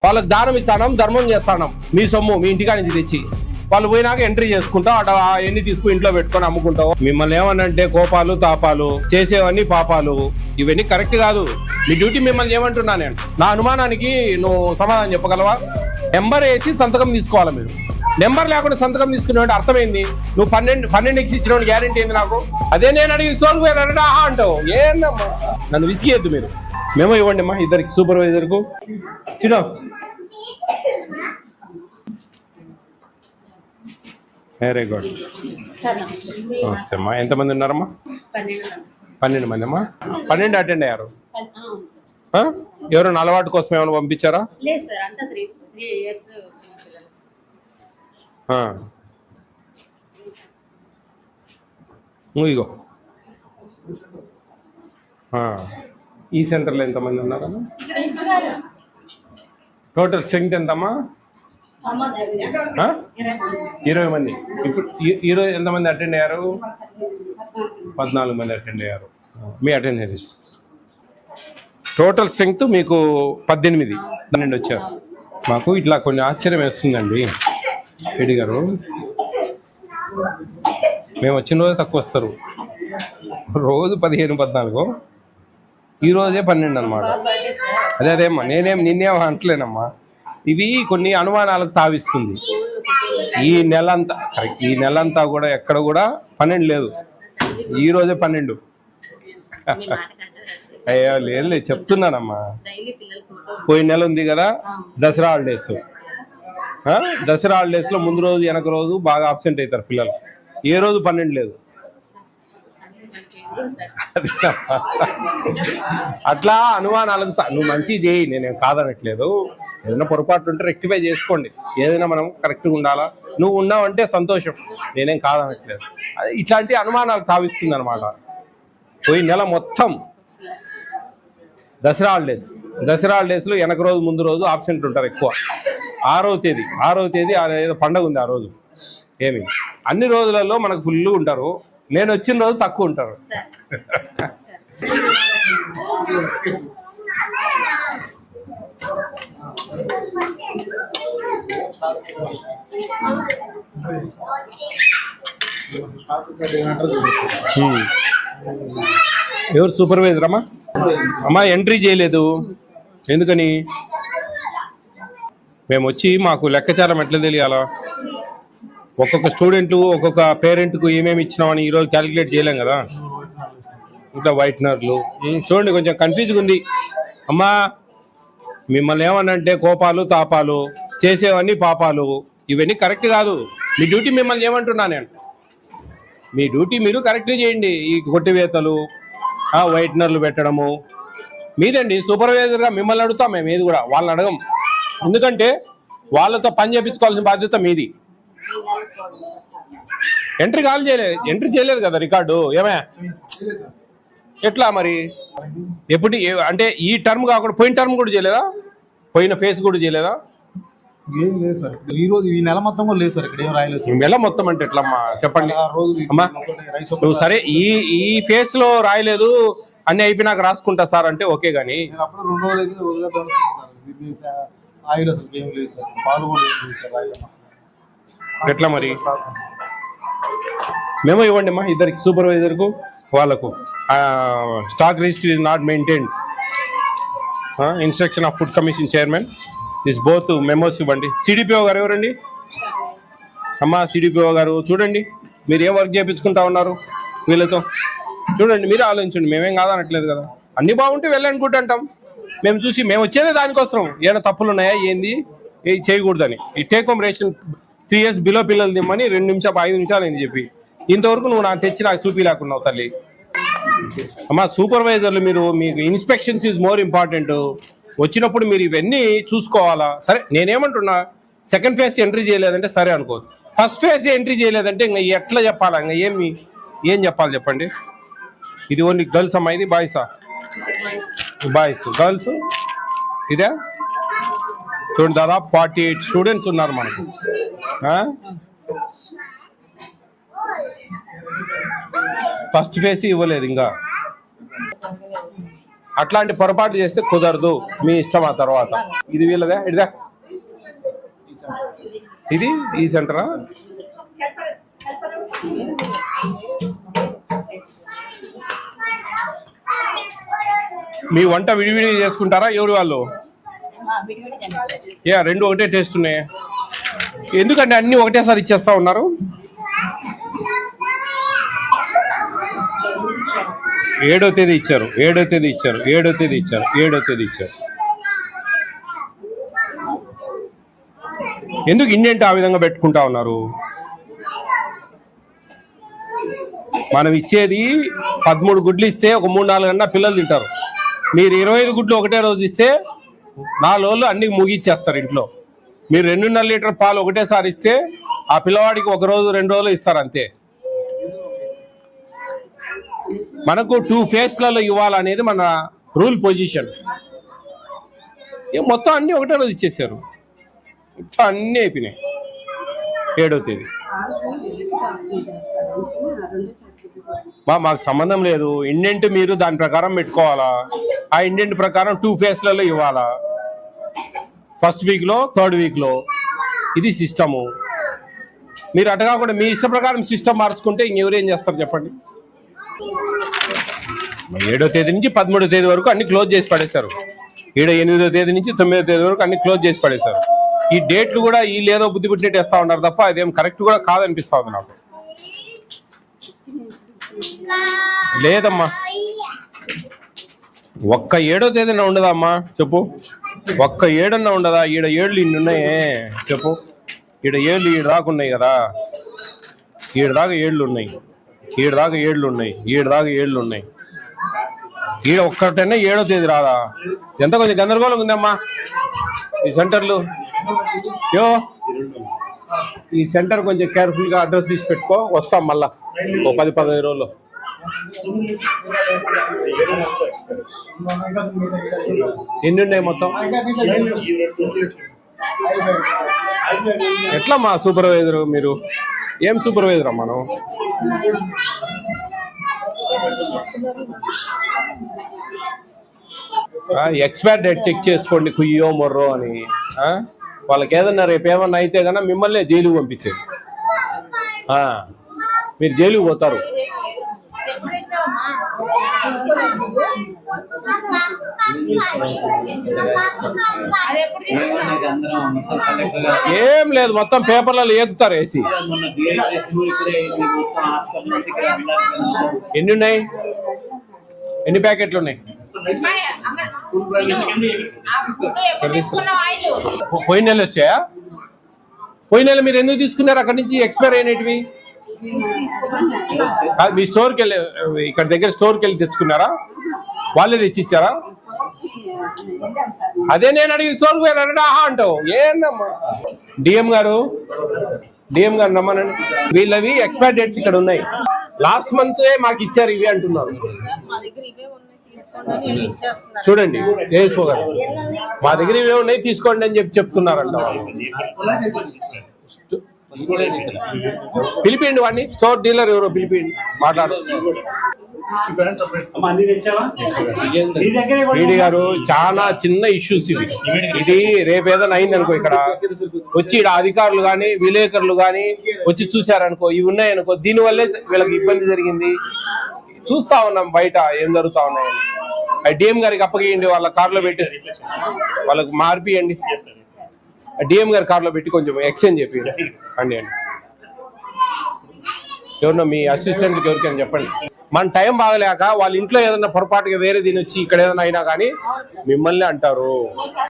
వాళ్ళకి దానం ఇస్తానం, ధర్మం చేస్తానం. మీ సొమ్ము మీ ఇంటికా నుంచి తెచ్చి వాళ్ళు పోయినాక ఎంట్రీ చేసుకుంటావు, అటు ఎన్ని తీసుకుని ఇంట్లో పెట్టుకొని అమ్ముకుంటావు. మిమ్మల్ని ఏమనంటే కోపాలు తాపాలు చేసేవన్నీ పాపాలు, ఇవన్నీ కరెక్ట్ కాదు. మీ డ్యూటీ మిమ్మల్ని ఏమంటున్నా నేను. నా అనుమానానికి నువ్వు సమాధానం చెప్పగలవా? నెంబర్ వేసి సంతకం తీసుకోవాలి. మీరు నెంబర్ లేకుండా సంతకం తీసుకునేవాడు అర్థమైంది. నువ్వు 12 ఇచ్చిన గ్యారెంటీ ఏంది నాకు? అదే నేను అడిగి స్టోర్కి పోయానంటే ఆహా అంటావు. ఏందమ్మా నన్ను విసిగేద్దు మీరు. మేము ఇవ్వండి అమ్మా ఇద్దరికి, సూపర్వైజర్కు. చిన్న వెరీ గుడ్. నమస్తే అమ్మా. ఎంతమంది ఉన్నారమ్మా? 12 మంది అమ్మా. 12 అటెండ్ అయ్యారు. ఎవరైనా అలవాటు కోసం ఏమైనా పంపించారా? ఇగో ఈ సెంటర్లో ఎంతమంది ఉన్నారమ్మా? టోటల్ స్ట్రెంగ్త్ ఎంతమ్మా? 20 మంది. ఇప్పుడు ఈరోజు ఎంతమంది అటెండ్ అయ్యారు? 14 మంది అటెండ్ అయ్యారు. మీ అటెండెన్స్ టోటల్ స్ట్రెంగ్త్ మీకు 18 వచ్చారు. మాకు ఇట్లా కొన్ని ఆశ్చర్యం వేస్తుందండి రెడ్డి గారు. మేము వచ్చిన రోజు తక్కువ వస్తారు, రోజు 15-14, ఈరోజే 12 అనమాట. అదేమ్మా, నిన్నేం అంటలేనమ్మా. ఇవి కొన్ని అనుమానాలకు తావిస్తుంది. ఈ నెలంతా కూడా ఎక్కడ కూడా 12 లేదు, ఈరోజే 12. అయ్యో లేదు చెప్తున్నానమ్మా. పోయిన నెల ఉంది కదా దసరా హాలిడేస్. దసరా హాలిడేస్ లో ముందు రోజు వెనక రోజు బాగా అబ్సెంట్ అవుతారు పిల్లలు. ఏ రోజు 12 లేదు. అట్లా అనుమానాలకు నువ్వు మంచి చేయి, నేనేం కాదనట్లేదు. ఏదైనా పొరపాటు ఉంటే రెక్టిఫై చేసుకోండి. ఏదైనా మనం కరెక్ట్గా ఉండాలా. నువ్వు ఉన్నావంటే సంతోషం, నేనేం కాదనట్లేదు. ఇట్లాంటి అనుమానాలు తావిస్తుంది అనమాట. పోయి నెల మొత్తం దసరా హాలిడేస్లో వెనక రోజు ముందు రోజు ఆబ్సెంట్ ఉంటారు ఎక్కువ. 6వ తేదీ ఏదో పండగ ఉంది ఆ రోజు. ఏమి అన్ని రోజులలో మనకు ఫుల్గా ఉంటారు, నేను వచ్చిన రోజు తక్కువ ఉంటారు. ఎవరు సూపర్వైజర్ అమ్మా? అమ్మా ఎంట్రీ చేయలేదు ఎందుకని? మేము వచ్చి మాకు లెక్కచారం ఎట్లా తెలియాలా? ఒక్కొక్క స్టూడెంట్ ఒక్కొక్క పేరెంట్కు ఏమేమి ఇచ్చినామని ఈరోజు క్యాలిక్యులేట్ చేయలేం కదా. ఇంకా వైట్నర్లు చూడండి, కొంచెం కన్ఫ్యూజ్గా ఉంది అమ్మా. మిమ్మల్ని ఏమనంటే కోపాలు తాపాలు చేసేవన్నీ పాపాలు, ఇవన్నీ కరెక్ట్ కాదు. మీ డ్యూటీ మిమ్మల్ని ఏమంటున్నా నేను. మీ డ్యూటీ మీరు కరెక్ట్గా చేయండి. ఈ కొట్టివేతలు వైట్నర్లు పెట్టడము మీదండి. సూపర్వైజర్గా మిమ్మల్ని అడుగుతాం మేము, ఏది కూడా వాళ్ళని అడగం. ఎందుకంటే వాళ్ళతో పని చేయించుకోవాల్సిన బాధ్యత మీది. ఎంట్రీ చేయలేదు కదా రికార్డు. ఏమే ఎట్లా మరి? ఎప్పుడు అంటే ఈ టర్మ్ కాకుండా పోయిన టర్మ్ కూడా చేయలేదా? పోయిన ఫేస్ కూడా చేయలేదా? ఏం లేదు సార్. ఈ నెల మొత్తం కూడా లేదు సార్. ఇక్కడ ఏం రాయలేదు సార్. నెల మొత్తం అంటే ఎట్లమ్మా చెప్పండి అమ్మా. నువ్వు సరే ఈ ఫేస్ లో రాయలేదు, అన్ని అయిపోయినాక రాసుకుంటా సార్ అంటే ఓకే, కానీ అప్పుడు 2 రోజులు అయితే ఆయిల్ అసలు ఏం లేదు సార్. పాలు కూడా ఏం లేదు సార్ ఆయిల్. ఎట్లా మరి? మేము ఇవ్వండి అమ్మా ఇద్దరికి, సూపర్వైజర్కు వాళ్ళకు. Stock registry is not maintained. Instruction of food commission chairman this both memos ఇవ్వండి. సిడిపిఓ గారు ఎవరండి అమ్మా? సిడిపిఓ గారు చూడండి, మీరు ఏం వర్క్ చేయించుకుంటా ఉన్నారు వీళ్ళతో. చూడండి, మీరు ఆలోచించండి. మేమేం కాదనట్లేదు కదా. అన్నీ బాగుంటే వెళ్ళనుకుంటుంటాం. మేము చూసి మేము వచ్చేదే దానికోసం. ఏమైనా తప్పులు ఉన్నాయా ఏంది చేయకూడదని. ఈ take home ration 3 years below పిల్లలు దిమ్మని 2 నిమిషాలు 5 నిమిషాలు అయింది చెప్పి, ఇంతవరకు నువ్వు నాకు తెచ్చి నాకు చూపిలేకున్నావు తల్లి. అమ్మా సూపర్వైజర్లు మీకు ఇన్స్పెక్షన్స్ ఈజ్ మోర్ ఇంపార్టెంట్. వచ్చినప్పుడు మీరు ఇవన్నీ చూసుకోవాలా. సరే నేనేమంటున్నా, సెకండ్ ఫేజ్ ఎంట్రీ చేయలేదంటే సరే అనుకోదు, ఫస్ట్ ఫేజ్ ఎంట్రీ చేయలేదంటే ఇంకా ఎట్లా చెప్పాలా? ఇంకా ఏం చెప్పాలి చెప్పండి? ఇది ఓన్లీ గర్ల్స్ అమ్మా, ఇది బాయ్సా? బాయ్స్ గర్ల్స్ ఇదే చూడండి. దాదాపు 48 స్టూడెంట్స్ ఉన్నారు మనకు. ఫస్ట్ ఫేజ్ ఇవ్వలేదు ఇంకా. అట్లాంటి పొరపాటు చేస్తే కుదరదు, మీ ఇష్టం. ఆ తర్వాత ఇది వీళ్ళదే, ఇదిదా ఇది ఈ సెంటరా? మీ వంట విడివిడి చేసుకుంటారా ఎవరు వాళ్ళు? రెండు ఒకటే టేస్ట్ ఉన్నాయి. ఎందుకంటే అన్ని ఒకటేసారి ఇచ్చేస్తా ఉన్నారు? ఏడో తేదీ ఇచ్చారు. ఎందుకు ఇండెంట్ ఆ విధంగా పెట్టుకుంటా ఉన్నారు? మనం ఇచ్చేది 13 గుడ్లు ఇస్తే ఒక 3-4 గంటల పిల్లలు తింటారు. మీరు 25 గుడ్లు ఒకటే రోజు ఇస్తే 4 రోజులు అన్ని ముగిచ్చేస్తారు ఇంట్లో. మీరు 2.5 లీటర్ పాలు ఒకటేసారి ఇస్తే ఆ పిల్లవాడికి 1 రోజు 2 రోజులు ఇస్తారు అంతే. మనకు 2 ఫేస్లలో ఇవ్వాలనేది మన రూల్ పొజిషన్. మొత్తం అన్ని ఒకటే రోజు ఇచ్చేసారు. మొత్తం అన్నీ అయిపోయినాయి. 7వ తేదీ మాకు సంబంధం లేదు. ఇండెంట్ మీరు దాని ప్రకారం పెట్టుకోవాలా. ఆ ఇండెంట్ ప్రకారం 2 ఫేస్లలో ఇవ్వాలా. ఫస్ట్ వీక్లో, 3rd వీక్లో. ఇది సిస్టము. మీరు అటు కాకుండా మీ ఇష్ట ప్రకారం సిస్టమ్ మార్చుకుంటే ఇంకెవరేం చేస్తారు చెప్పండి? 7వ తేదీ నుంచి 13వ తేదీ వరకు అన్ని క్లోజ్ చేసి పడేశారు. 8వ తేదీ నుంచి 9వ తేదీ వరకు అన్ని క్లోజ్ చేసి పడేశారు. ఈ డేట్లు కూడా వీళ్ళు ఏదో బుద్ధి పుట్టినట్టు వేస్తా ఉన్నారు తప్ప అదేం కరెక్ట్ కూడా కాదనిపిస్తా ఉంది నాకు. లేదమ్మా, ఒక్క 7వ తేదీన ఉండదమ్మా చెప్పు. ఒక్క 7 ఉండదా? ఈడ 7 ఇన్ని ఉన్నాయే చెప్పు. ఈడ 7 ఈడ దాకా ఉన్నాయి కదా. ఈడ దాకా 7 ఉన్నాయి. ఈడ దాకా 7 ఉన్నాయి. ఈడ దాకా 7 ఉన్నాయి. ఈడ ఒక్కటైనా 7వ తేదీ రాదా? ఎంత కొంచెం గందరగోళం ఉందమ్మా ఈ సెంటర్లు. ఈ సెంటర్ కొంచెం కేర్ఫుల్ గా అడ్రస్ తీసి పెట్టుకో. వస్తాం మళ్ళా ఓ 10-15 రోజుల్లో. ఎన్ని ఉన్నాయి మొత్తం? ఎట్లా మా సూపర్వైజరు? మీరు ఏం సూపర్వైజర్ అమ్మా? మనం ఎక్స్పైర్ డేట్ చెక్ చేసుకోండి కుయ్యో మొర్రో అని. వాళ్ళకి ఏదన్నా రేపు ఏమన్నా అయితే కన్నా మిమ్మల్ని జైలుకి పంపించేది. మీరు జైలుకి పోతారు. ఏం లేదు, మొత్తం పేపర్లలో ఏదుతారు వేసి. ఎన్ని ఉన్నాయి? ఎన్ని ప్యాకెట్లు ఉన్నాయి? పోయిన నెల వచ్చాయా? పోయిన నెల మీరు ఎందుకు తీసుకున్నారు అక్కడి నుంచి ఎక్స్పైర్ అయినవి? మీ స్టోర్కి వెళ్ళి, ఇక్కడ దగ్గర స్టోర్కి వెళ్ళి తెచ్చుకున్నారా? వాళ్ళే తెచ్చి ఇచ్చారా? అదే నేను అడిగి స్టోర్కి పోయారంటే ఆహా అంటావు. ఏందమ్మా? డిఎం గారు నమ్మనండి. వీళ్ళవి ఎక్స్పైర్ డేట్స్ ఇక్కడ ఉన్నాయి. లాస్ట్ మంత్ మాకు ఇచ్చారు ఇవి అంటున్నారు. చూడండి జయస్వ గారు, మా దగ్గర ఇవే ఉన్నాయి తీసుకోండి అని చెప్తున్నారంట వాళ్ళు. పిలిపిండి వాడిని, స్టోర్ డీలర్ ఎవరో పిలిపిండి, మాట్లాడు. వీడి గారు చాలా చిన్న ఇష్యూస్ ఇవి. ఇది రేపు ఏదైనా అయింది అనుకో, ఇక్కడ వచ్చి ఇక్కడ అధికారులు కానీ విలేకరులు కానీ వచ్చి చూసారనుకో, ఇవి ఉన్నాయనుకో, దీనివల్లే వీళ్ళకి ఇబ్బంది జరిగింది. చూస్తా ఉన్నాం బయట ఏం జరుగుతా ఉన్నాయని. డిఎం గారికి అప్పగియండి, వాళ్ళ కారులో పెట్టేసి వాళ్ళకి మార్పియండి. డిఎం గారి కారులో పెట్టి కొంచెం ఎక్స్చేంజ్ చేయండి అండి. ఎవరినో మీ అసిస్టెంట్కి ఎవరికైనా చెప్పండి. మన టైం బాగలేక వాళ్ళ ఇంట్లో ఏదైనా పొరపాటుగా వేరే దీని వచ్చి ఇక్కడ ఏదైనా అయినా కానీ మిమ్మల్ని అంటారు.